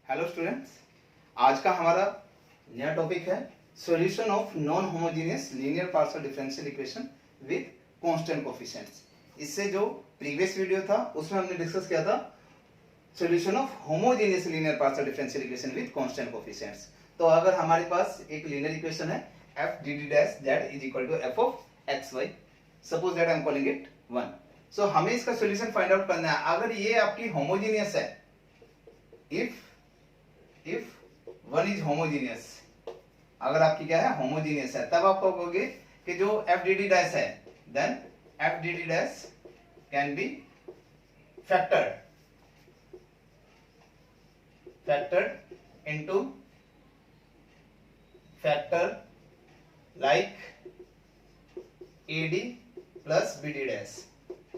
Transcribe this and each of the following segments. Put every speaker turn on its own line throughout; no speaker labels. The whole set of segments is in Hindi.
हेलो स्टूडेंट्स, आज का हमारा नया टॉपिक है solution of non homogeneous linear partial differential equation with constant coefficients. इससे जो प्रीवियस वीडियो था उसमें हमने डिस्कस किया था solution of homogeneous linear partial differential equation with constant coefficients. तो अगर हमारे पास एक लीनियर इक्वेशन है f dt dash z is equal to f of xy, suppose that I am calling it 1। सो हमें इसका सॉल्यूशन फाइंड आउट करना है। अगर ये आपकी होमोजेनियस है, if one is homogeneous, अगर आपकी क्या है होमोजेनियस है, तब आप कहोगे कि जो f dt dash है, then f dt dash can be factored into factor like ad plus bd dash।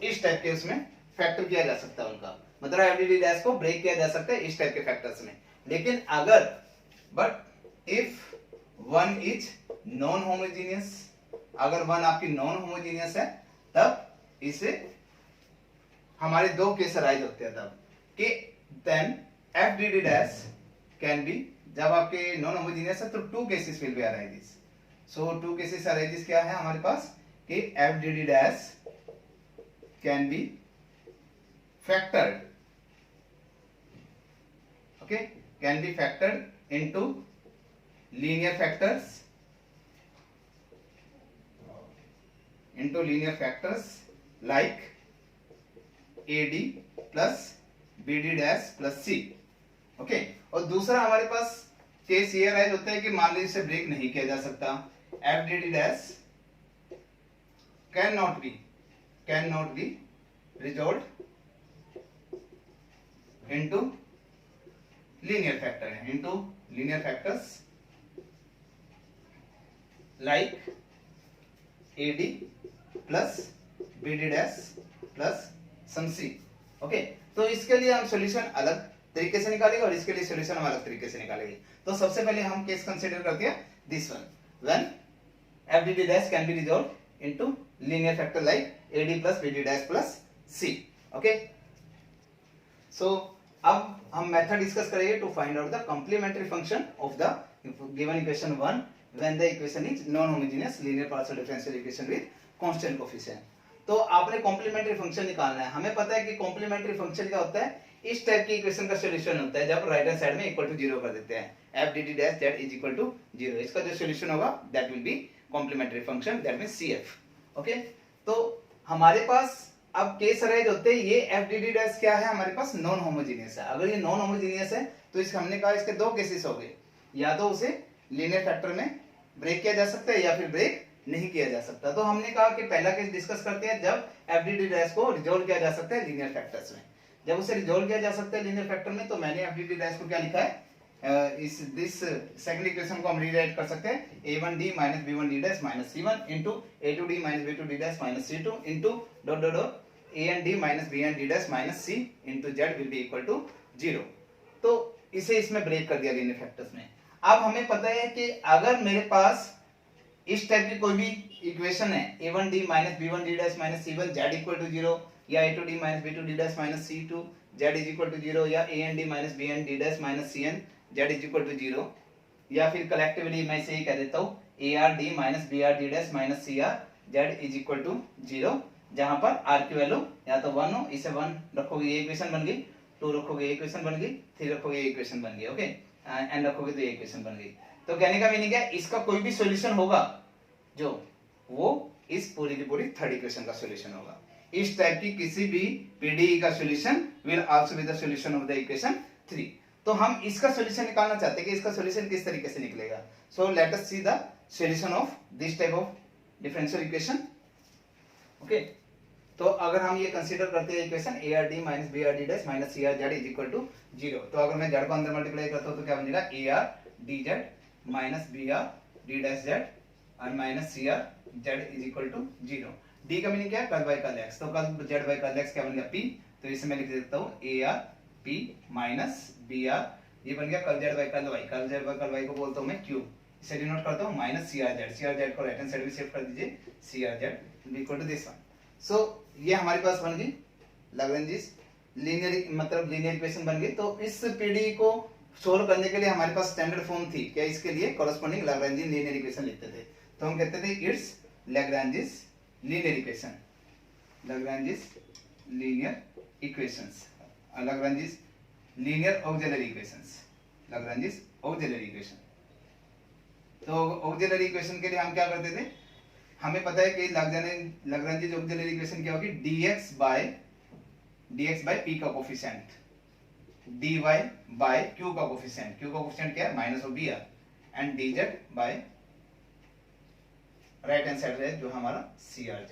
इस टाइप के उसमें फैक्टर किया जा सकता है उनका, मतलब f dt dash को ब्रेक किया जा सकता है इस टाइप के फैक्टर्स में। लेकिन अगर but if one is non homogeneous, अगर वन आपकी नॉन होमोजेनियस है तब इसे हमारे दो केस अराइज होते हैं तब कि then F D D dash can be, जब आपके नॉन होमोजेनियस है तो two cases will be arises. So two cases arises क्या है हमारे पास कि F D D dash can be factored, okay, can be factored into linear factors like AD plus BD dash plus C, okay. और दूसरा हमारे पास केस ये राइज होता है कि मान लीजिए इसे ब्रेक नहीं किया जा सकता, FDD dash cannot be resolved into linear factors like AD plus BD dash plus some C, okay. तो इसके लिए हम सॉल्यूशन अलग तरीके से निकालेंगे और इसके लिए सॉल्यूशन हम अलग तरीके से निकालेंगे। तो सबसे पहले हम केस कंसीडर करते हैं this one, when FDD dash can be resolved into linear factor like AD plus BD dash plus C, okay. So अब हम मेथड डिस्कस करेंगे to find out the complementary function of the given equation 1 when the equation is non homogeneous linear partial differential equation with constant coefficient. तो आपने कॉम्प्लीमेंट्री फंक्शन निकालना है। हमें पता है कि कॉम्प्लीमेंट्री फंक्शन क्या होता है, इस टाइप की इक्वेशन का सॉल्यूशन होता है जब राइट हैंड साइड में इक्वल टू 0 कर देते हैं, f dt dash z is equal to 0, इसका जो सॉल्यूशन होगा that will be complementary function, that means cf, okay. तो हमारे पास अब केस अराइज होते हैं, ये एफ डी डी डैश क्या है हमारे पास नॉन होमोजेनियस है। अगर ये नॉन होमोजेनियस है तो इसका हमने कहा इसके दो केसेस हो गए, या तो उसे लीनियर फैक्टर में ब्रेक किया जा सकता है या फिर ब्रेक नहीं किया जा सकता। तो हमने कहा कि पहला केस डिस्कस करते हैं जब एफ डी डी डैश को रिजोल्व किया जा सकता है लीनियर फैक्टर्स में। जब उसे रिजोल्व किया जा सकता है लीनियर फैक्टर में, तो मैंने एफ डी डी डैश को क्या लिखा है, दिस सेकंड इक्वेशन को हम रीराइट कर सकते हैं a1d minus b1d dash minus c1 into a2d minus b2d dash minus c2 into dot dot dot a&d minus b&d dash minus c into z will be equal to 0। तो इसे इसमें ब्रेक कर दिया लीनियर फैक्टर्स में। अब हमें पता है कि अगर मेरे पास इस टाइप की कोई भी इक्वेशन है a1d minus b1d dash minus c1 z equal to 0, या a2d minus b2d dash minus c2 z is equal to 0, या a&d minus b&d dash minus cn z is equal to 0, या फिर कलेक्टिवली मैं इसे ही कह देता हूँ ARD minus BRD dash minus CR Z is equal to 0, जहां पर R की वैल्यू या तो 1 हो, इसे 1 रखोगे ये इक्वेशन बन गई, 2 रखोगे ये इक्वेशन बन गई, 3 रखोगे ये इक्वेशन बन गई, ओके, एंड रखोगे तो ये इक्वेशन बन गई। तो कहने का मीनिंग है इसका कोई भी सॉल्यूशन होगा जो वो इस पूरी की पूरी थर्ड इक्वेशन का सॉल्यूशन होगा। इस टाइप की किसी भी पीडीई का solution will also be the solution of the equation 3। तो हम इसका सॉल्यूशन निकालना चाहते हैं कि इसका सॉल्यूशन किस तरीके से निकलेगा। सो let us see the solution of this type of differential equation, okay. तो अगर हम ये कंसीडर करते हैं equation ARD minus BRD dash minus CRZ is equal to 0, तो अगर मैं z को अंदर मल्टीप्लाई करता हूं तो क्या बनेगा ARDZ minus BRD dash Z और minus CRZ is equal to 0। D का मीनिंग क्या है, कर्ल बाय कर्ल x, तो curl z by curl x क्या बन गया P, तो इसे मैं लिख देता हूं ARP minus BR, ये बन गया curl z by curl y, curl z by curl y को बोलता हूं मैं Q, इसे डिनोट करता हूं माइनस CRZ को राइट हैंड साइड में शिफ्ट कर दीजिए, CRZ equal to this one. So ये हमारे पास बन गई लैग्रेंजिस लीनियर, मतलब लीनियर इक्वेशन बन गई। तो इस पीडी को सोल्व करने के लिए हमारे पास स्टैंडर्ड फॉर्म थी क्या, इसके लिए कॉरेस्पॉन्डिंग लैग्रेंजियन लीनियर इक्वेशन लिखते थे, तो हम कहते थे it's Lagrange's linear equation, Lagrange's linear equations, Lagrange's linear auxiliary equations, Lagrange's auxiliary equation. तो ऑक्सिलरी इक्वेशन के लिए हम क्या करते थे, हमें पता है कि लैग्रेंजियस ऑक्सिलरी इक्वेशन क्या होगी, dx बाय p का कोफिशिएंट, dy बाय q का कोफिशिएंट, q का कोफिशिएंट क्या है minus of br, and dz by right hand side है जो हमारा crz,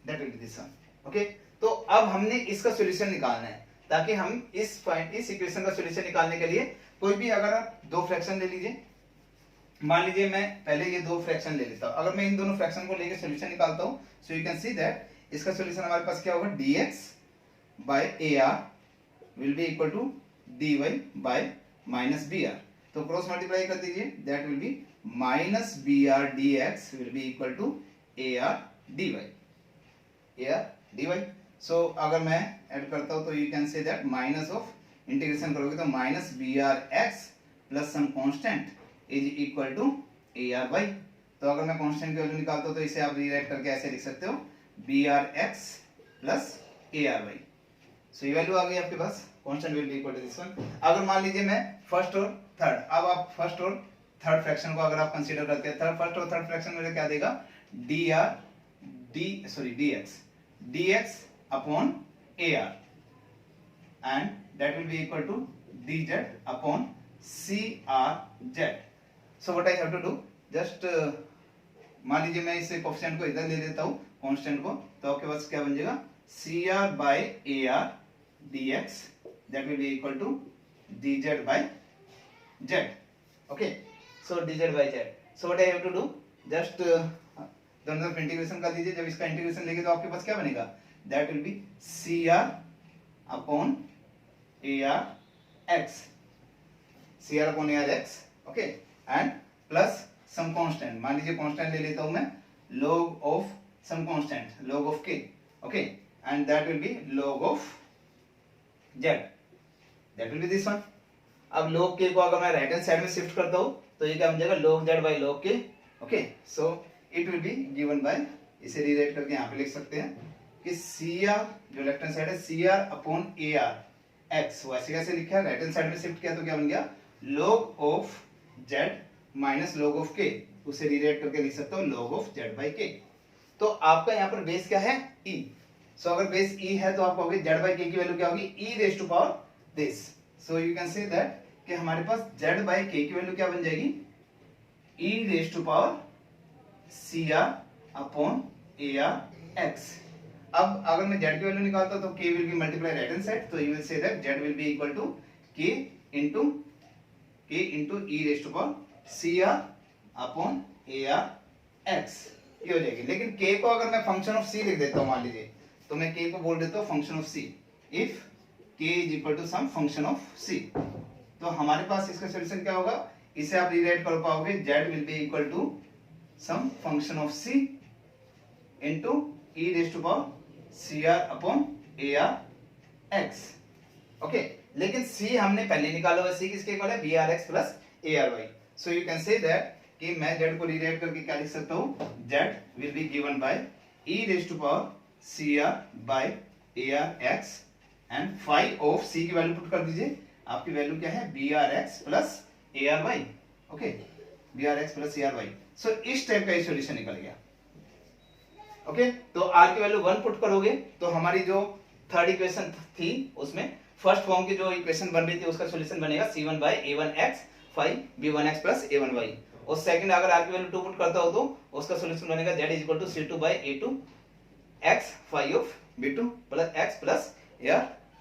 that will be this one. Okay, तो अब हमने इसका सॉल्यूशन निकालना है, ताकि हम इस इक्वेशन का सॉल्यूशन निकालने के लिए कोई भी अगर आप दो फ्रैक्शन ले लीजिए, मान लीजिए मैं पहले ये दो फ्रैक्शन ले लेता हूं, अगर मैं इन दोनों फ्रैक्शन को लेके सॉल्यूशन निकालता हूं, so you can see that इसका सॉल्यूशन हमारे पास क्या होगा, dx by ar will be equal to dy by minus br, तो क्रॉस मल्टीप्लाई कर दीजिए, that will be minus br dx will be equal to ar dy, so अगर मैं ऐड करता हूं तो you can say that minus of integration करोगे तो minus br x plus some constant is equal to AR Y, तो अगर मैं कांस्टेंट की वैल्यू निकालता हूं तो इसे आप रीराइट करके ऐसे लिख सकते हो BR x plus AR y, so ये वैल्यू आ गई आपके पास, constant will be equal to this one. अगर मान लीजिए मैं फर्स्ट और थर्ड, अब आप फर्स्ट और थर्ड फ्रैक्शन को अगर आप कंसीडर करते हैं, फर्स्ट और थर्ड फ्रैक्शन में क्या देगा, dx upon AR and that will be equal to dz upon CRZ। So what I have to do, just मान लीजिए मैं इस कोफिशिएंट को इधर ले लेता हूँ कांस्टेंट को, तो आपके पास क्या बन जाएगा, CR by AR dx that will be equal to dz by z, okay, so dz by z, so what I have to do, just दोनों तरफ इंटीग्रेशन कर दीजिए, जब इसका इंटीग्रेशन लेंगे तो आपके पास क्या बनेगा, that will be CR upon AR x, CR upon AR x, okay, and plus some constant, मान लीजिए कांस्टेंट ले लेता हूं मैं, log of some constant, log of k, okay, and that will be log of z, that will be this one। अब log k को अगर मैं राइट हैंड साइड में शिफ्ट करता हूं तो ये क्या बन जाएगा, log z by log k, okay, so it will be given by, इसे रीराइट करके यहाँ पे लिख सकते हैं कि CR जो लेफ्ट हैंड साइड है CR अपॉन AR x, वैसे कैसे लिखा है, राइट हैंड साइड में शिफ्ट किया तो क्या बन गया, log of z minus log of k, उसे रीराइट करके लिख सकता हूँ log of z by k। तो आपका यहाँ पर बेस क्या है, e, सो अगर बेस e है तो आप कहोगे z by k की वैल्यू क्या होगी, e raise to power this, so you can say that कि हमारे पास z by k की वैल्यू क्या बन जाएगी, e raise to power CR upon AR x। अब अगर मैं z की वैल्यू निकालता हूं तो k will be multiply right hand side, तो you will say that z will be equal to k into e raise to power CR upon AR x, ये हो जाएगी। लेकिन k को अगर मैं फंक्शन ऑफ c लिख देता हूं, मान लीजिए तो मैं k को बोल देता हूं function of c, if k is equal to some function of c, तो हमारे पास इसका सॉल्यूशन क्या होगा, इसे आप रीराइट कर पाओगे, z will be equal to some function of c into e raise to power CR upon AR x, okay. लेकिन c हमने पहले निकाला हुआ, c किसके इक्वल है, BRx plus ARy, so you can say that कि मैं z को रीराइट करके क्या लिख सकता हूं, z will be given by e raise to power CR by ARx and phi of c की वैल्यू पुट कर दीजिए, आपकी वैल्यू क्या है, BRx plus ARy, okay, BRx plus ARy, so इस टाइप का सॉल्यूशन निकल गया, ओके। तो r की वैल्यू 1 पुट करोगे तो हमारी जो थर्ड इक्वेशन थी उसमें फर्स्ट फॉर्म की जो इक्वेशन बन रही थी उसका सॉल्यूशन बनेगा c1 bye a1x 5 b1x plus a1y, और सेकंड अगर r की वैल्यू 2 पुट करता हो तो उसका सॉल्यूशन बनेगा z is equal to c2 by a2x 5 of b2 plus x plus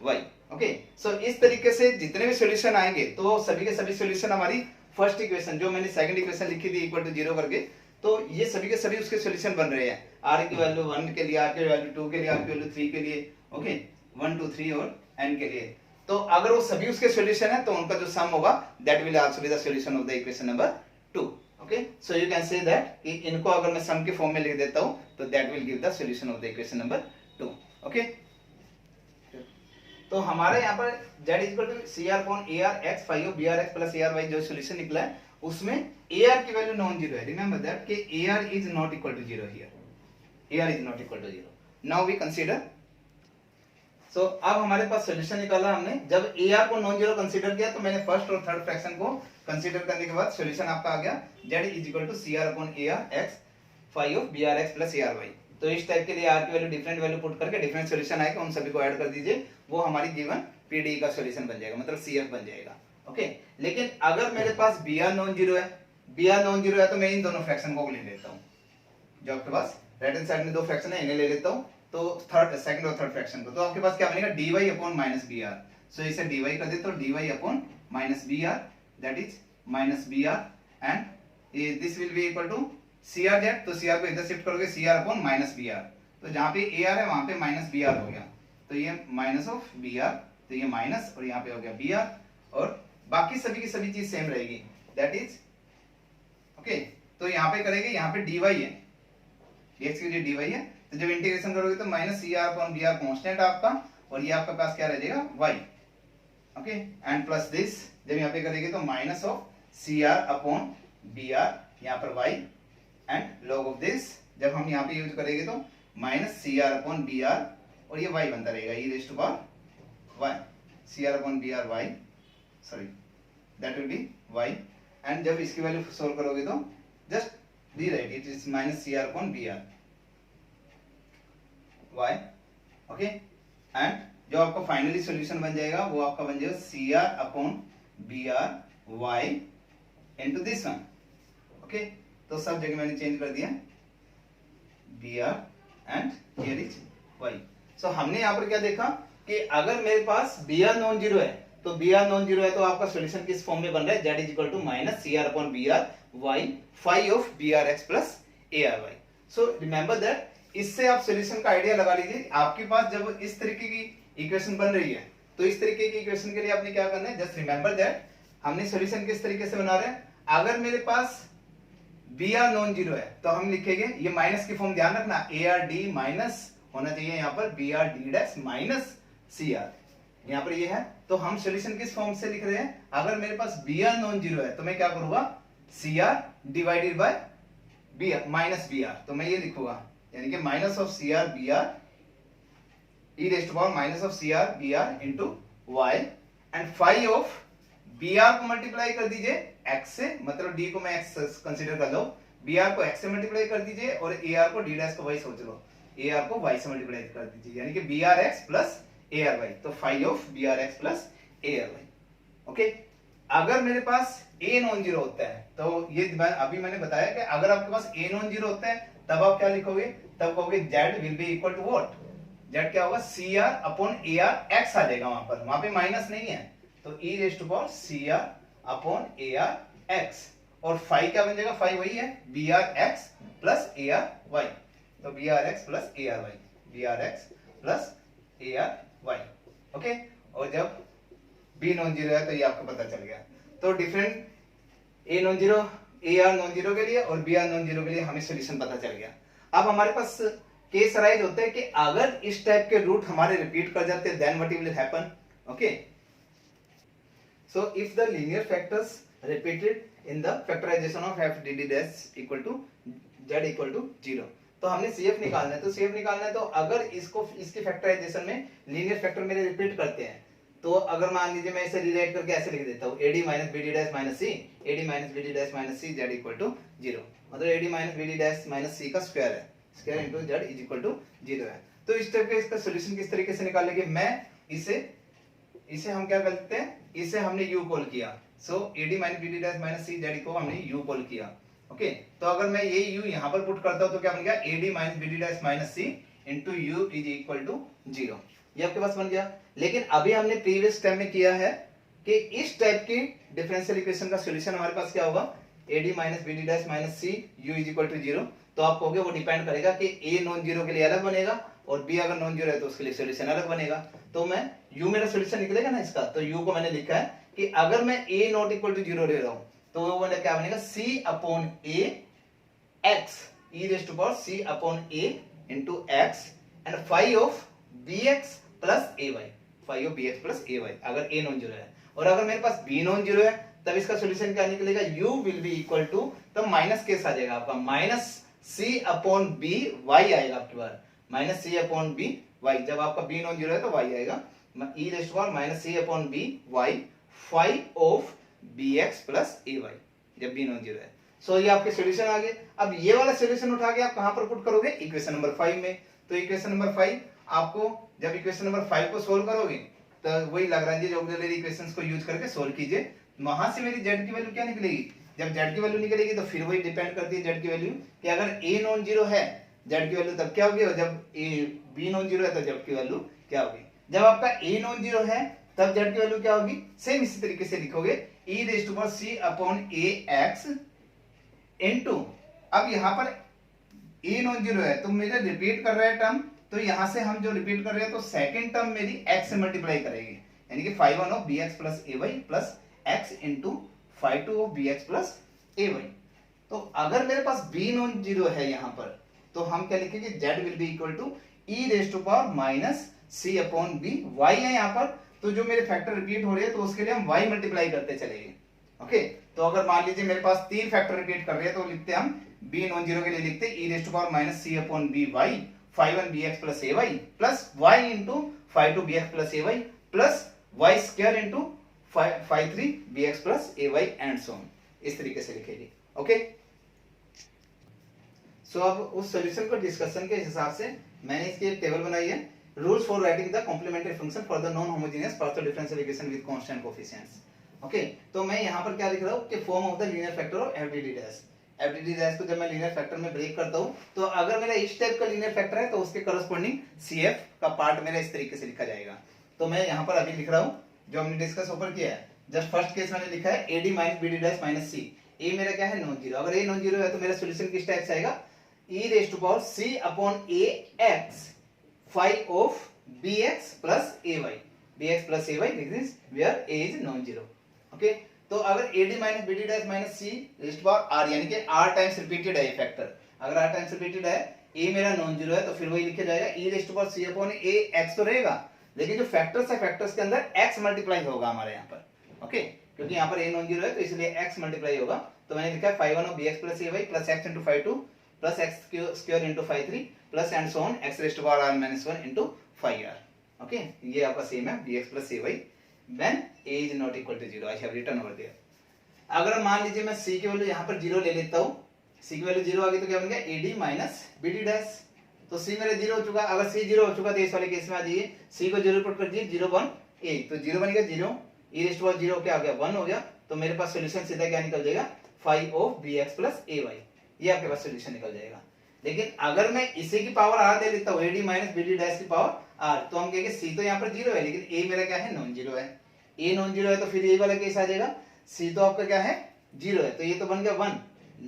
y, okay. So इस तरीके से जितने भी सॉल्यूशन आएंगे तो सभी के सभी सॉल्यूशन हमारी फर्स्ट इक्वेशन जो मैंने सेकंड इक्वेशन लिखी थी इक्वल टू 0 करके, तो ये सभी के सभी उसके सॉल्यूशन बन रहे हैं, r की वैल्यू 1 के लिए, r की वैल्यू 2 के लिए, r की वैल्यू 3 के लिए, ओके, 1 2 3 और n के लिए। तो अगर वो सभी उसके सॉल्यूशन है तो उनका जो सम होगा that will also be the solution of the equation number 2, okay. So you can say that कि इनको अगर मैं सम के फॉर्म में लिख देता हूं तो that will give the solution of the equation number 2, okay. तो हमारे यहाँ पर z equal to C are upon A R X five of B are x plus A R Y जो सोल्यूशन निकला है उसमें ए आर की वैल्यू नॉन जीरो है। रिमेंबर दैट कि A R is not equal to zero here, A R is not equal to zero. Now we consider, सो अब हमारे पास सोल्यूशन निकाला हमने। जब ए आर को नॉन जीरो कंसीडर किया तो मैंने फर्स्ट और थर्ड फ्रैक्शन को कंसीडर करने के बाद सोल्यूशन आपका आ गया z is equal to C are upon A R X five of B are x plus A R Y. तो इस टाइप के लिए आर की वैल्यू डिफरेंट वैल्यू पुट करके डिफरेंट सोल्यूशन आएगा, उन सभी को ऐड कर दीजिए, वो हमारी गिवन पीडी का सोल्यूशन बन जाएगा, मतलब सीएफ बन जाएगा। ओके, लेकिन अगर मेरे पास बी आर नॉन जीरो है, बी आर नॉन जीरो है तो मैं इन दोनों फ्रैक्शन को ले लेता हूँ। जो आपके पास राइट हैंड साइड में दो फ्रैक्शन है इन्हें ले लेता हूँ, तो थर्ड सेकंड और थर्ड फ्रैक्शन को, तो आपके पास क्या बनेगा dy upon minus B R. So इसे dy कर देता हूँ, dy upon minus B R that is minus B R and this will be equal to C R Z. तो सी आर को इधर शिफ्ट करोगे C are upon minus B R, तो जहां पे ए आर है वहां पे माइनस बी आर हो गया, तो ये माइनस ऑफ बी आर, तो ये माइनस और यहाँ पे हो गया बी आर, और बाकी सभी की सभी चीज सेम रहेगी दैट इज ओके। तो यहाँ पे करेंगे, यहाँ पे dy है, dx की dy है, तो जब इंटीग्रेशन करोगे तो minus C are upon B R constant आपका, और ये आपके पास क्या रह जाएगा y, okay, and plus this जब यहाँ पे करेंगे तो minus of C are upon B R यहाँ पर y and log of this जब हम यहाँ पे यूज करेंगे तो minus C are upon B R, और ये y बनता रहेगा e raise to power y, C are upon B R y, sorry that will be y, and जब इसकी वैल्यू सोल्व करोगे तो just the right it is minus C are upon B R y, okay, and जो आपका फाइनली सॉल्यूशन बन जाएगा वो आपका बन जाएगा C are upon B R y into this one, okay. तो सब जगह मैंने चेंज कर दिया B R and here is y। So हमने यहाँ पर क्या देखा कि अगर मेरे पास बी आर नॉन जीरो है, तो बी आर नॉन जीरो है तो आपका सॉल्यूशन किस फॉर्म में बन रहा है, z is equal to minus C are upon B R Y five of B are x plus A R Y. So remember that, इससे आप सॉल्यूशन का आइडिया लगा लीजिए। आपके पास जब इस तरीके की इक्वेशन बन रही है तो इस तरीके की इक्वेशन के लिए आपने क्या करना है, जस्ट रिमेंबर दैट हमने सॉल्यूशन किस तरीके से बना रहे हैं। अगर मेरे पास बी आर नॉन जीरो है तो हम लिखेंगे, ये माइनस की फॉर्म ध्यान रखना, ए आर डी माइनस होना चाहिए यहाँ पर B R D dash minus C R, यहाँ पर ये है। तो हम सॉल्यूशन किस फॉर्म से लिख रहे हैं, अगर मेरे पास बी आर नॉन जीरो है तो मैं क्या करूंगा, C R divided by B R minus B R, तो मैं ये लिखूंगा यानी कि minus of C R B R E raise to power minus of C R B R into Y, and five of B R को मल्टीप्लाई कर दीजिए x से, मतलब d को मैं x कंसीडर कर लो, बी आर को x से मल्टीप्लाई कर दीजिए और ए आर को d डैश को y सोच लो, ए आर को y से मल्टीप्लाई कर दीजिए यानी कि B are x plus A R Y, तो five of B are x plus A R y, okay. अगर मेरे पास a नॉन जीरो होता है तो ये अभी मैंने बताया कि अगर आपके पास a नॉन जीरो होता है तब आप क्या लिखोगे, तब कहोगे z will be equal to what, z क्या होगा c are upon A R x आ जाएगा, वहां पे माइनस नहीं है, तो e raise to power c are upon A R x, और फाइव क्या बन जाएगा, फाइव वही है b are x plus A R Y, तो b are x plus A R y, b are x plus A R y, okay. और जब बी नॉन जीरो है तो ये आपको पता चल गया। तो different a non zero, A R non zero के लिए और बी आर नॉन जीरो के लिए हमें सोल्यूशन पता चल गया। अब हमारे पास केस अराइज होता है कि अगर इस टाइप के रूट हमारे रिपीट कर जाते हैं then what will happen, okay. So if the linear factors repeated in the factorization of f dd dash equal to z equal to 0, तो हमने CF निकालना है, तो CF निकालना है तो अगर इसको इसकी फैक्टराइजेशन में लीनियर फैक्टर मेरे रिपीट करते हैं, तो अगर मान लीजिए मैं इसे रिराइट करके ऐसे लिख देता हूँ AD minus BD dash minus C, AD minus BD dash minus C z equal to 0, मतलब AD minus BD dash minus C का स्क्वायर है, square into z is equal to 0 है। तो इस टाइप के इसका सॉल्यूशन किस तरीके से निकालेंगे, मैं इसे हम क्या करते हैं, इसे हमने u कॉल किया, सो AD minus BD dash minus C z को हमने u कॉल किया, ओके। तो अगर मैं ये u यहाँ पर पुट करता हूँ तो क्या बन गया AD minus BD dash minus C into u is equal to 0, ये आपके पास बन गया। लेकिन अभी हमने प्रीवियस टाइम में किया है कि इस टाइप की डिफरेंशियल इक्वेशन का सॉल्यूशन हमारे पास क्या होगा, AD minus BD dash minus C u is equal to 0, तो आप कहोगे वो डिपेंड करेगा कि a नॉन जीरो के लिए अलग बनेगा और b अगर नॉन जीरो है तो उसके लिए सॉल्यूशन अलग बनेगा। तो मैं u मेरा सॉल्यूशन निकलेगा ना इसका, तो u को मैंने लिखा है कि अगर मैं a नॉट इक्वल टू 0 ले रहा हूं तो वो वाला क्या बनेगा c upon a x e raise to power c upon a into x and five of bx plus ay, five of B x plus A Y, अगर ए नॉन जीरो है। और अगर मेरे पास बी नॉन जीरो है तब इसका सोल्यूशन क्या निकलेगा, u will be equal to, तब माइनस केस आ जाएगा आपका, minus c upon b y आएगा आपके पास, minus c upon b y. जब आपका बी नॉन जीरो है तो वाई आएगा, e raised power minus c upon b y five of B x plus A y, जब बी नॉन जीरो है। सो ये आपके सोल्यूशन आ गए। अब ये वाला सोल्यूशन उठा के आप कहां पर पुट करोगे, इक्वेशन नंबर 5 में। तो इक्वेशन नंबर 5 आपको, जब इक्वेशन नंबर 5 को सोल्व करोगे तो वही लैग्रेंज ऑक्सिलरी इक्वेशंस को यूज करके सोल्व कीजिए। वहां से मेरी z की वैल्यू क्या निकलेगी, जब z की वैल्यू निकलेगी तो फिर वही डिपेंड करती है z की वैल्यू कि अगर a नॉन जीरो है z की वैल्यू तब क्या होगी, और जब b नॉन जीरो है तो z की वैल्यू क्या होगी। जब आपका a नॉन जीरो है तब z की वैल्यू क्या होगी, सेम इसी तरीके से लिखोगे e raise to power c upon ax into, अब यहां पर a नॉन जीरो है तो मेरे रिपीट कर रहा है टर्म, तो यहां से हम जो रिपीट कर रहे हैं तो सेकंड टर्म मेरी x से मल्टीप्लाई करेगी, यानी कि 5 of bx plus ay plus x into 5 of bx plus ay। तो अगर मेरे पास b नॉन जीरो है यहां पर तो हम क्या लिखेंगे, z will be equal to e raise to power minus c upon b, y है यहां पर, तो जो मेरे फैक्टर रिपीट हो रहे हैं तो उसके लिए हम y मल्टीप्लाई करते चलेंगे। ओके, तो अगर मान लीजिए मेरे पास तीन फैक्टर रिपीट कर रहे हैं तो लिखते हैं हम b नॉन जीरो के लिए लिखते हैं e raise to power minus c upon b y 5 on bx plus ay plus y into 5 bx plus ay plus y square into 5 bx plus ay and so on, इस तरीके से लिखेगी। ओके, सो अब उस सॉल्यूशन को डिस्कशन के हिसाब से मैंने इसकी एक टेबल बनाई है, rules for writing the complementary function for the non homogeneous partial differential equation with constant coefficients. Okay, तो मैं यहां पर क्या लिख रहा हूं कि form of the linear factor of F D D dash. F D D dash को जब मैं लीनियर फैक्टर में ब्रेक करता हूं तो अगर मेरा इस टाइप का लीनियर फैक्टर है तो उसके करस्पॉन्डिंग सीएफ का पार्ट मेरा इस तरीके से लिखा जाएगा। तो मैं यहां पर अभी लिख रहा हूं जो हमने डिस्कस ऊपर किया है। जस्ट फर्स्ट केस मैंने लिखा है ad minus bd dash minus c, ए मेरा क्या है, नॉन जीरो। अगर ए नॉन जीरो है तो मेरा सॉल्यूशन किस टाइप से आएगा, e raise to power c upon ax 5 of bx plus ay, bx plus ay दिस वेयर a is non zero. Okay, तो अगर ad minus bd dash minus c raise to power r, यानी कि r टाइम्स रिपीटेड है ये फैक्टर, अगर r टाइम्स रिपीटेड है, a मेरा नॉन जीरो है तो फिर वही लिखा जाएगा e raise to power c upon ax तो रहेगा, लेकिन जो फैक्टर्स है फैक्टर्स के अंदर x मल्टीप्लाई होगा हमारे यहाँ पर। ओके, क्योंकि यहाँ पर a नॉन जीरो है तो इसलिए x मल्टीप्लाई होगा। तो मैंने लिखा है 5 of bx plus ay plus x into 5 2 plus x square into 5 3 plus and so on x raise to power r minus 1 into 5r। Okay, ये आपका सेम है bx plus ay when a is not equal to 0, I have written over there। अगर मान लीजिए मैं c की वैल्यू यहाँ पर 0 ले लेता हूँ, c की वैल्यू 0 आ गई तो क्या बन गया ad माइनस bd डैश, तो c मेरा 0 हो चुका। अगर c 0 हो चुका तो इस वाले केस में आ जाइए, c को 0 पुट कर दीजिए, 0 1 a, तो 0 बन गया 0, e रेज़ टू पावर 0 क्या आ गया 1 हो गया, तो मेरे पास सॉल्यूशन सीधा क्या निकल जाएगा 5 ऑफ bx प्लस ay, ये आपके पास सॉल्यूशन निकल जाएगा। लेकिन अगर मैं इसी की पावर r दे देता हूँ, ad माइनस bd डैश की पावर r, तो हम कहेंगे c तो यहाँ पर 0 है लेकिन a मेरा क्या है नॉन जीरो है, a नॉन जीरो है तो फिर ये वाला केस आ जाएगा, c तो आपका क्या है 0 है तो ये तो बन गया 1,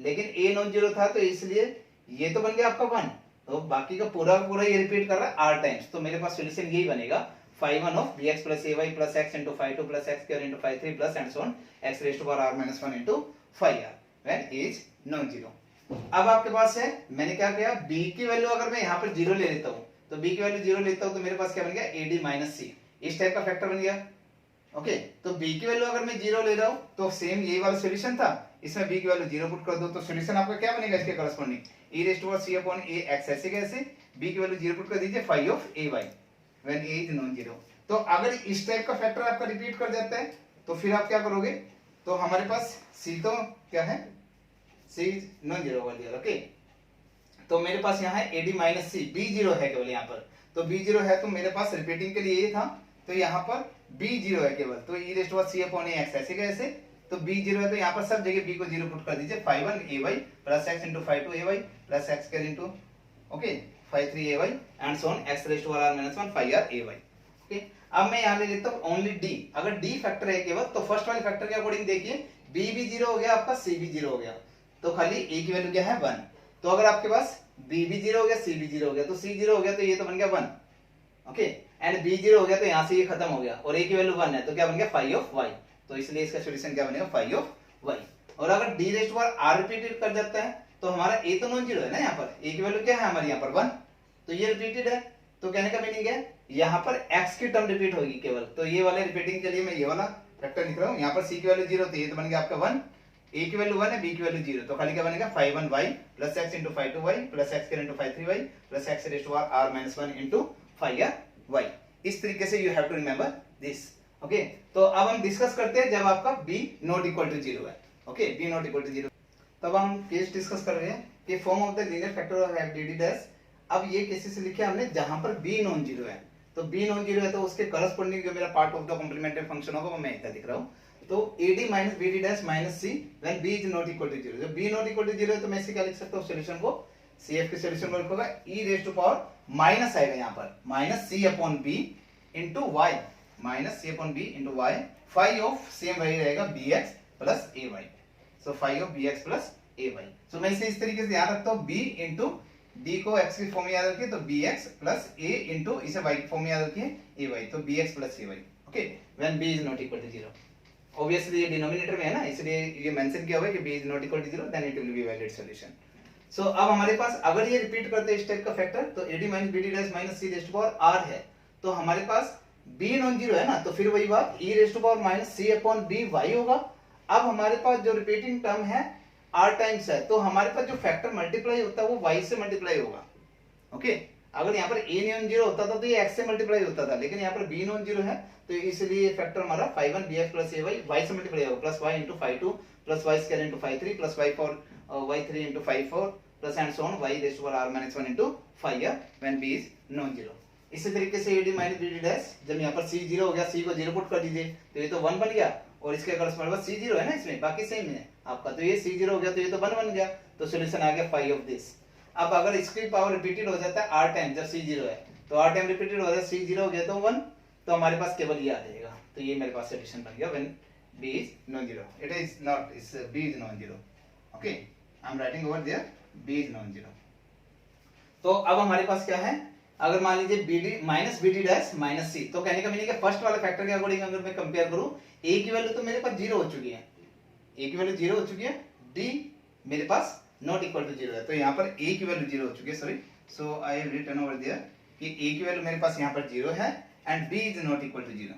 लेकिन a नॉन जीरो था तो इसलिए ये तो बन गया आपका 1, तो बाकी का पूरा ये रिपीट कर रहा है r टाइम्स, तो मेरे पास सॉल्यूशन यही बनेगा 5 of bx plus ay plus x into 5 2 plus x square into 5 3 plus and so on x raise to power r minus 1 into 5r when a is non zero. अब आपके पास है, मैंने क्या किया, b की वैल्यू अगर मैं यहाँ पर 0 ले लेता हूँ तो b की वैल्यू 0 लेता हूँ तो मेरे पास क्या बन गया ad माइनस c, इस टाइप का फैक्टर बन गया। ओके, तो b की वैल्यू अगर मैं 0 ले रहा हूँ तो सेम यही वाला सॉल्यूशन था, इसमें b की वैल्यू 0 पुट कर दो तो सॉल्यूशन आपका क्या बनेगा इसके corresponding e raise to power c upon ax, ऐसे कैसे b की वैल्यू 0 पुट कर दीजिए 5 of ay when a is non zero. तो अगर इस टाइप का फैक्टर आपका रिपीट कर जाता है तो फिर आप क्या करोगे, तो हमारे पास c तो क्या है, c नॉन जीरो बोल दिया। ओके, तो मेरे पास यहाँ है ad माइनस c, b0 है केवल यहाँ पर, तो b0 है तो मेरे पास रिपीटिंग के लिए ये था, तो यहाँ पर b0 है केवल, तो e raise to power c upon ax, ऐसे कैसे, तो b0 है तो यहाँ पर सब जगह b को 0 पुट कर दीजिए 5 1 ay plus x into 5 2 ay plus x square into okay 5 3 ay and so on x raise to power r minus 1 5r ay। Okay, अब मैं यहाँ ले लेता हूँ ओनली d, अगर d फैक्टर है केवल तो फर्स्ट वाले फैक्टर के अकॉर्डिंग देखिए b भी 0 हो गया, आपका c भी 0 हो गया, तो खाली a की वैल्यू क्या है 1, तो अगर आपके पास b भी 0 हो गया c भी 0 हो गया, तो c 0 हो गया तो ये तो बन गया 1। ओके, एंड b 0 हो गया तो यहाँ से ये खत्म हो गया और a की वैल्यू 1 है तो क्या बन गया 5 ऑफ y, तो इसलिए इसका सॉल्यूशन क्या बनेगा 5 ऑफ y। और अगर d raise to power r repeated कर जाता है तो हमारा a तो नॉन जीरो है ना, यहाँ पर a की वैल्यू क्या है हमारी यहाँ पर 1, तो ये रिपीटेड है, तो कहने का मीनिंग है यहाँ पर x की टर्म रिपीट होगी केवल, तो ये वाले रिपीटिंग के लिए मैं ये वाला फैक्टर लिख रहा हूँ। यहाँ पर c की वैल्यू 0, तो ये तो बन गया आपका 1, a की वैल्यू 1 है, b की वैल्यू 0, तो खाली क्या बनेगा 5 1y plus x into 5 2y plus x into 5 3y plus x raise to r minus 1 into 5y। इस तरीके से you have to remember this. Okay, तो अब हम डिस्कस करते हैं जब आपका b नॉट इक्वल टू 0 है। Okay, b not equal to 0, तब हम केस डिस्कस कर रहे हैं कि form of the linear factor of f dd dash. अब ये केसेस लिखे हमने जहां पर b नॉन जीरो है, तो b नॉन जीरो है तो उसके करस्पॉन्डिंग जो मेरा part of the complementary function होगा वो मैं इतना दिख रहा हूं। तो ad minus bd dash minus c when b is not equal to 0। जब b नॉट इक्वल टू 0 है तो मैं इसे क्या लिख सकता हूं, सॉल्यूशन को cf के सॉल्यूशन को लिखूंगा e raise to power minus आएगा यहां पर minus c upon b into y, minus c upon b into y, phi of same वही रहेगा bx plus ay। So phi of bx plus ay। So मैं इसे इस तरीके से याद रखता हूं, b इनटू d को x की फॉर्म में याद रखिए तो bx प्लस a इनटू इसे y की फॉर्म में याद रखिए ay, तो bx plus ay। Okay, when b is not equal to 0। Obviously ये डिनोमिनेटर में है ना, इसलिए ये मेंशन किया हुआ है कि b is not equal to 0, then it will be valid solution. So अब हमारे पास अगर ये रिपीट करते हैं इस टाइप का फैक्टर, तो ad minus bd dash minus c raise to power r है, तो हमारे पास b नॉन जीरो है ना, तो फिर वही बात e raise to power minus c upon b y होगा। अब हमारे पास जो रिपीटिंग टर्म है r टाइम्स है, तो हमारे पास जो फैक्टर मल्टीप्लाई होता है वो y से मल्टीप्लाई होगा। ओके, अगर यहाँ पर a नॉन जीरो होता था तो ये x से मल्टीप्लाई होता था, लेकिन यहाँ पर b नॉन जीरो है तो इसलिए फैक्टर हमारा 5 1 bx प्लस ay y से मल्टीप्लाई होगा, plus y into 5 2 plus y square into 5 3 plus y 4 y 3 into 5 4 plus and so on y raise to power r minus 1 into 5 when b is non zero. इसी तरीके से ad माइनस bd डैश, जब यहाँ पर c 0 हो गया, c को 0 पुट कर दीजिए तो ये तो 1 बन गया, और इसके करस्पॉन्डिंग c 0 है ना इसमें, बाकी सेम है आपका, तो ये c 0 हो गया तो ये तो 1 बन गया, तो सॉल्यूशन आ गया फाई ऑफ दिस। अब अगर इसकी पावर रिपीटेड हो जाता है r टाइम, जब c 0 है तो r टाइम रिपीटेड हो जाता है, c 0 हो गया तो 1, तो हमारे पास केवल ये आ जाएगा, तो ये मेरे पास सॉल्यूशन बन गया when b is non zero. It is not, इस b is non zero. Okay, I am writing over there b is non zero. तो अब हमारे पास क्या है, अगर मान लीजिए bd minus bd dash minus c, तो कहने का मीनिंग है फर्स्ट वाले फैक्टर के अकॉर्डिंग अगर मैं कंपेयर करूं, a की वैल्यू तो मेरे पास 0 हो चुकी है, a की वैल्यू 0 हो चुकी है, d मेरे पास नॉट इक्वल टू 0 है, तो यहाँ पर a की वैल्यू 0 हो चुकी है, sorry, so I have written over there कि a की वैल्यू मेरे पास यहाँ पर 0 है and b is not equal to 0।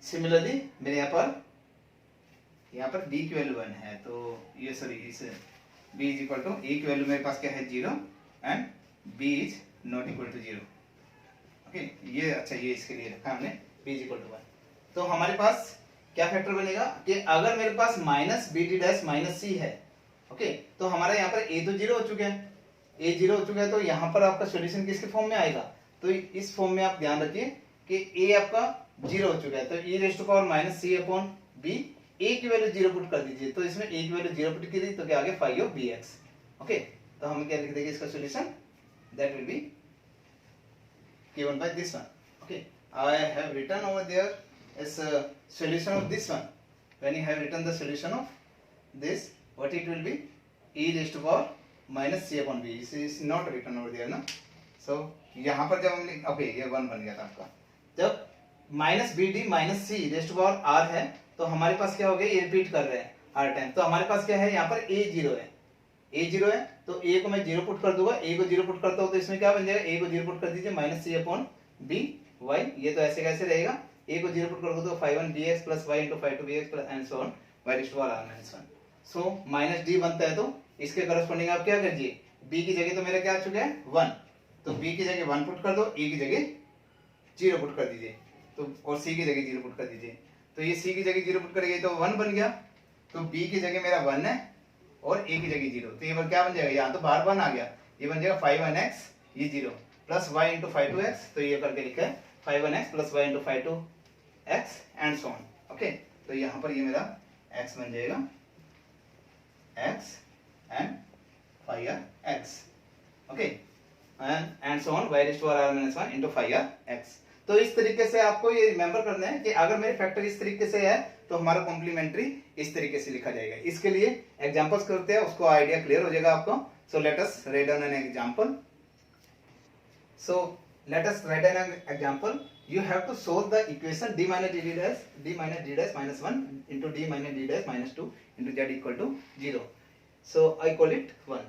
Similarly मेरे यहाँ पर d की वैल्यू 1 है, तो ये सॉरी इस b is equal to, a की वैल्यू मेरे पास क्या है 0 and b is not equal to 0। Okay, ये अच्छा, ये इसके लिए रखा हमने b इज इक्वल टू 1। तो हमारे पास क्या फैक्टर बनेगा कि अगर मेरे पास minus bd dash minus c है, ओके, तो हमारा यहाँ पर a तो 0 हो चुका है, a 0 हो चुका है, तो यहाँ पर आपका सॉल्यूशन किसके फॉर्म में आएगा, तो इस फॉर्म में आप ध्यान रखिए कि a आपका 0 हो चुका है, तो e raise to power minus c upon b, a की वैल्यू 0 पुट कर दीजिए, तो इसमें a की वैल्यू 0 पुट की दी तो क्या आ गया फाई ऑफ bx। ओके, तो हम क्या लिख देंगे इसका solution, that will B given by this one. Okay, I have written over there as a solution of this one. When you have written the solution of this, what it will be, e raised to power minus c upon b. This is not written over there ना, so यहाँ पर जब हमने, okay, ये 1 बन गया था आपका, जब minus B D minus C raise to power R है, तो हमारे पास क्या हो गया, ये रिपीट कर रहे हैं आर टाइम, तो हमारे पास क्या है यहाँ पर a 0 है, a 0 है, तो a को मैं 0 पुट कर दूंगा, a को 0 पुट करता हूं तो इसमें क्या बन जाएगा, a को 0 पुट कर दीजिए minus c upon b y, ये तो ऐसे कैसे रहेगा, a को 0 पुट कर दो तो 5 1 bx plus y into 5 2 bx plus and so on y raise to power r minus 1। So minus d बनता है, तो इसके करस्पॉन्डिंग आप क्या कीजिए, b की जगह तो मेरा क्या आ चुका है 1, तो b की जगह 1 पुट कर दो, a की जगह 0 पुट कर दीजिए, तो और c की जगह 0 पुट कर दीजिए, तो ये c की जगह 0 पुट करेंगे तो 1 बन गया, तो b की जगह मेरा 1 है और a की जगह 0, तो ये क्या बन जाएगा, यहाँ तो बार 1 आ गया, ये बन जाएगा 5 1x ये 0 प्लस y इंटू 5 2x, तो ये करके लिखा है 5 1x plus y into 5 2x and so on. Okay, तो यहाँ पर ये मेरा x बन जाएगा x and 5x, okay, and so on y raise to power r minus 1 into 5x। तो इस तरीके से आपको ये रिमेंबर करना है कि अगर मेरे फैक्टर इस तरीके से है तो हमारा कॉम्प्लीमेंट्री इस तरीके से लिखा जाएगा। इसके लिए एग्जांपल्स करते हैं, उसको आइडिया क्लियर हो जाएगा आपको। सो let us write down an example. So let us write down an example. You have to solve the equation d minus d dash minus 1 into d minus d dash minus 2 into z equal to 0. So I call it 1.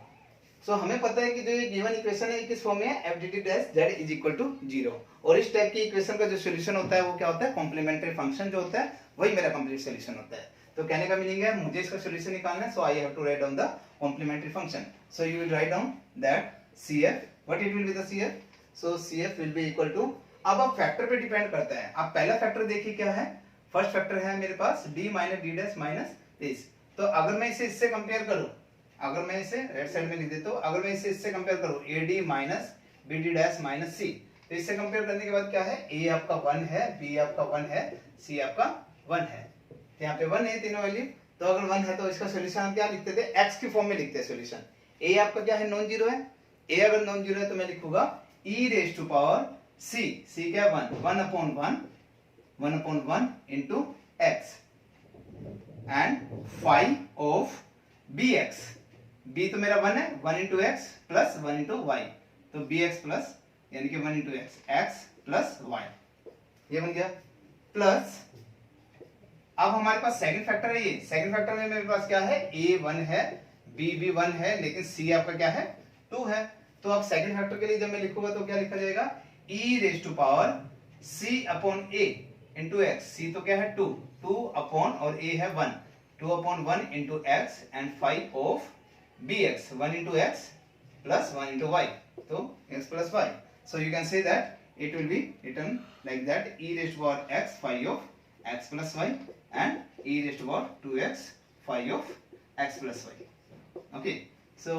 सो हमें पता है कि जो ये गिवन इक्वेशन है किस फॉर्म में है, F D T dash Z is equal to 0। और इस टाइप की इक्वेशन का जो सोल्यूशन होता है वो क्या होता है, कॉम्प्लीमेंट्री फंक्शन जो होता है वही मेरा कंप्लीट सोल्यूशन होता है। तो कहने का मीनिंग है मुझे इसका सोल्यूशन निकालना है, so I have to write down the complementary function. So you will write down that CF, what it will be the CF, सो CF will be equal to, अब आप फैक्टर पे डिपेंड करता है। आप पहला फैक्टर देखिए क्या है, फर्स्ट फैक्टर है मेरे पास d minus D dash minus this. तो अगर मैं इसे इससे कंपेयर करूं, अगर मैं इसे राइट साइड में लिख देता हूं, अगर मैं इसे इससे कंपेयर करूं AD minus BD dash minus C, तो इससे कंपेयर करने के बाद क्या है, A आपका 1 है, B आपका 1 है, C आपका 1 है। तो यहाँ पे 1 है तीनों वैल्यू। तो अगर 1 है तो इसका सॉल्यूशन हम क्या लिखते थे, x की फॉर्म में लिखते हैं सॉल्यूशन। A आपका क्या है, नॉन जीरो है। A अगर नॉन जीरो है तो मैं लिखूंगा e raise to power c क्या 1, 1 upon 1 into x and 5 of bx, b तो मेरा 1 है, 1 into X plus 1 into Y, तो bx प्लस यानी कि 1 इंटू x प्लस y, ये बन गया। प्लस अब हमारे पास सेकंड फैक्टर है, ये सेकंड फैक्टर में मेरे पास क्या है, a 1 है, b भी 1 है, लेकिन c आपका क्या है, 2 है। तो अब सेकंड फैक्टर के लिए जब मैं लिखूंगा तो क्या लिखा जाएगा, e raise to power c upon a into X, c तो क्या है 2 अपॉन और a है 1, 2 upon 1 into X and 5 of bx, 1 into X plus 1 into Y, तो x plus Y. So you can say that it will be written like that e raise to power x 5 of x plus y and e raised to power 2x 5 of x plus y. Okay, so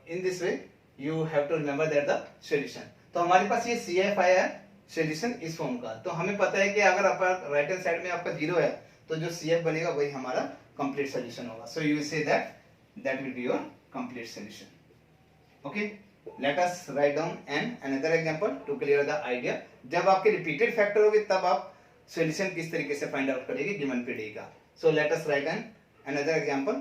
in this way you have to remember that the solution. तो हमारे पास ये CF आया है सॉल्यूशन इस फॉर्म का। तो हमें पता है कि अगर आपका राइट हैंड साइड में आपका 0 है तो जो CF बनेगा वही हमारा कंप्लीट सॉल्यूशन होगा। So you say that will be your complete solution. Okay, let us write down another example to clear the idea. जब आपके रिपीटेड फैक्टर होंगे तब आप सॉल्यूशन किस तरीके से फाइंड आउट करेंगे गिवन पीडी का। So let us write another example.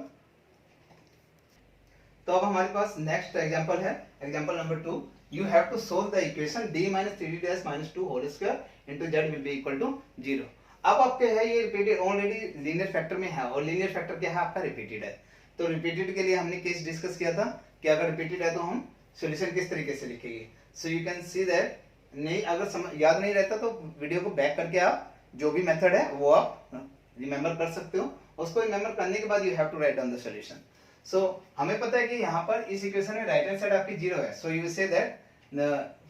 तो अब हमारे पास नेक्स्ट एग्जांपल है example number 2। You have to solve the equation d minus 3d dash minus 2 whole square into z will be equal to 0। अब आपके है ये रिपीटेड, ऑलरेडी लीनियर फैक्टर में है और लीनियर फैक्टर क्या है आपका, रिपीटेड है। तो रिपीटेड के लिए हमने केस डिस्कस किया था कि अगर रिपीटेड है तो हम सॉल्यूशन किस तरीके से लिखेंगे। सो यू कैन सी दैट, नहीं अगर याद नहीं रहता तो वीडियो को बैक करके आप जो भी मेथड है वो आप रिमेंबर कर सकते हो। उसको रिमेंबर करने के बाद you have to write down the solution. So हमें पता है कि यहाँ पर इस इक्वेशन में राइट हैंड साइड आपकी 0 है। So you say that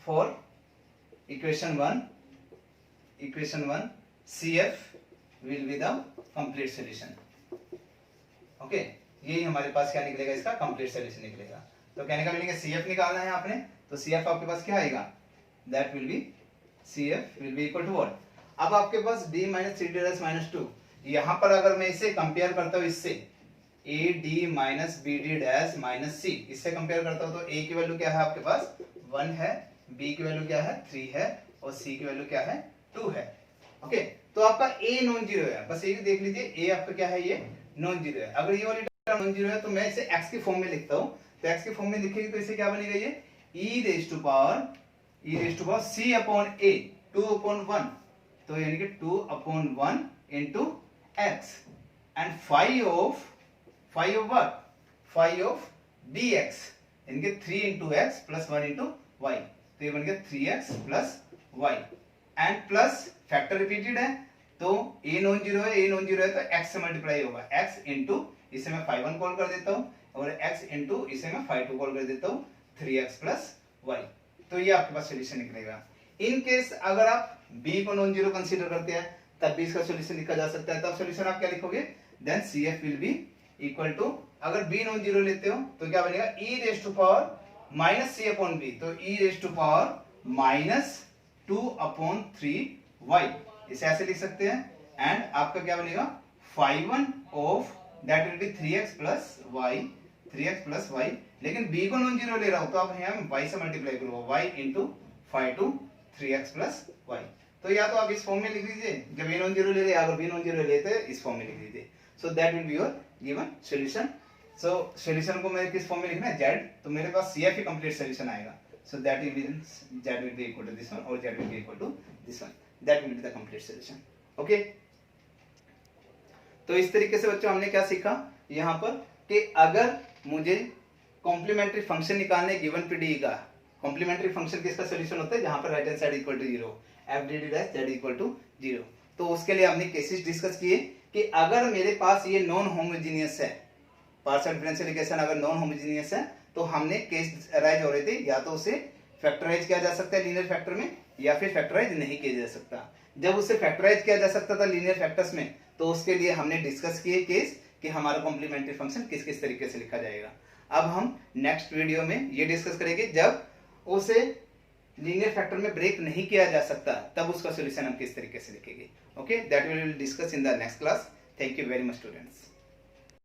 for equation 1 CF will be the complete solution. Okay, यही हमारे पास क्या निकलेगा, इसका कंप्लीट सॉल्यूशन निकलेगा। तो कहने का मीनिंग है CF निकालना है आपने, तो CF आपके पास क्या आएगा, that will be CF will be equal to what. अब आपके पास d minus 3d dash minus 2, यहाँ पर अगर मैं इसे कंपेयर करता हूँ इससे AD minus BD dash minus C, इससे कंपेयर करता हूँ तो A की वैल्यू क्या है आपके पास 1 है, B की वैल्यू क्या है 3 है और C की वैल्यू क्या है 2 है। ओके, तो आपका A नॉन जीरो है, बस ये देख लीजिए A आपका क्या है, ये नॉन जीरो है। अगर ये वाली टर्म नॉन जीरो है तो मैं इसे x की फॉर्म में लिखता हूँ, तो x की फॉर्म में लिखेगी तो इसे क्या बनेगा, ये e raise to power c upon a 2 upon 1, तो यानी कि 2 upon 1 into X and 5 of what, 5 of dx, यानी कि 3 into X plus 1 into Y, तो ये बन गया 3x plus y and plus factor repeated है तो a नॉन जीरो है तो x से मल्टीप्लाई होगा, x इंटू इसे मैं 5 कॉल कर देता हूँ और x इंटू इसे मैं 5 कॉल कर देता हूँ 3x प्लस y, तो ये आपके पास सोल्यूशन निकलेगा। इन केस अगर आप b को नॉन जीरो कंसीडर करते हैं तब भी इसका सोल्यूशन लिखा जा सकता है। तब सोल्यूशन आप क्या लिखोगे, then CF will be equal to, अगर b नॉन जीरो लेते हो तो क्या बनेगा, e raise to power minus c upon b, तो e raise to power minus 2 upon 3y, इसे ऐसे लिख सकते हैं। एंड आपका क्या बनेगा 5 of that will B 3x plus y, लेकिन b को नॉन जीरो ले रहा हूं तो आप यहाँ y से मल्टीप्लाई करो, y into 5 to 3x plus y। तो या तो आप इस फॉर्म में लिख लीजिए जब a नॉन जीरो ले रहे, अगर b नॉन जीरो लेते हैं इस फॉर्म में लिख लीजिए। So that will be your given solution. So solution को मैं किस फॉर्म में लिखना है, z, तो मेरे पास CF ही कंप्लीट सॉल्यूशन आएगा। So that will be z will be equal to this one or z will be equal to this one. That will be the complete solution. Okay? तो इस तरीके से बच्चों हमने क्या सीखा यहाँ पर कि अगर मुझे कॉम्प्लीमेंट्री फंक्शन निकालने गिवन पीडीई का, कॉम्प्लीमेंट्री फंक्शन किसका सोल्यूशन होता है, जहां पर right hand side equal to 0, F D D dash Z equal to 0। तो उसके लिए हमने केसेस डिस्कस किए कि अगर मेरे पास ये नॉन होमोजीनियस है, पार्शियल डिफरेंशियल इक्वेशन अगर नॉन होमोजीनियस है तो हमने केस अराइज हो रहे थे, या तो उसे फैक्टराइज किया जा सकता है लीनियर फैक्टर में, या फिर फैक्टराइज नहीं किया जा सकता। जब उसे फैक्टराइज किया जा सकता था लीनियर फैक्टर्स में, तो उसके लिए हमने डिस्कस किए केस कि हमारा कॉम्प्लीमेंट्री फंक्शन किस किस तरीके से लिखा जाएगा। अब हम नेक्स्ट वीडियो में ये डिस्कस करेंगे जब उसे लीनियर फैक्टर में ब्रेक नहीं किया जा सकता, तब उसका सॉल्यूशन हम किस तरीके से लिखेंगे। Okay, that will discuss in the next class. Thank you very much students.